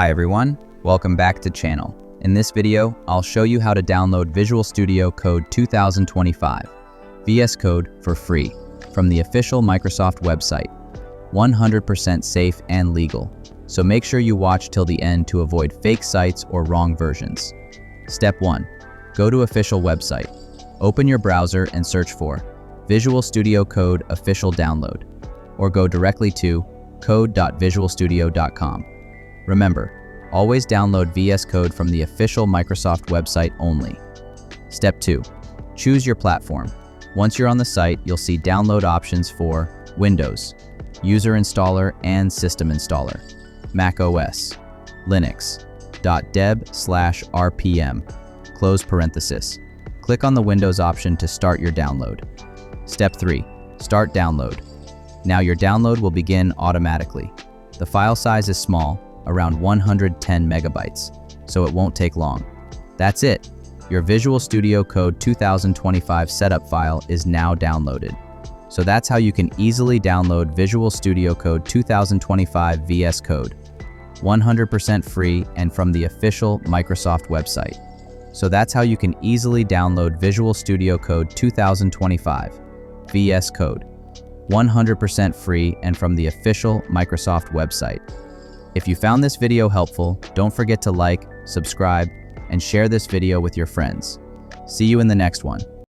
Hi everyone, welcome back to channel. In this video, I'll show you how to download Visual Studio Code 2025, VS Code for free, from the official Microsoft website. 100% safe and legal, so make sure you watch till the end to avoid fake sites or wrong versions. Step 1. Go to official website. Open your browser and search for Visual Studio Code Official Download, or go directly to code.visualstudio.com. Remember, always download VS Code from the official Microsoft website only. Step 2. Choose your platform. Once you're on the site, you'll see download options for Windows, User Installer and System Installer, Mac OS, Linux, .deb/rpm, close parenthesis. Click on the Windows option to start your download. Step 3. Start download. Now your download will begin automatically. The file size is small, around 110 megabytes, so it won't take long. That's it. Your Visual Studio Code 2025 setup file is now downloaded. So that's how you can easily download Visual Studio Code 2025 VS Code, 100% free and from the official Microsoft website. So that's how you can easily download Visual Studio Code 2025 VS Code, 100% free and from the official Microsoft website. If you found this video helpful, don't forget to like, subscribe, and share this video with your friends. See you in the next one.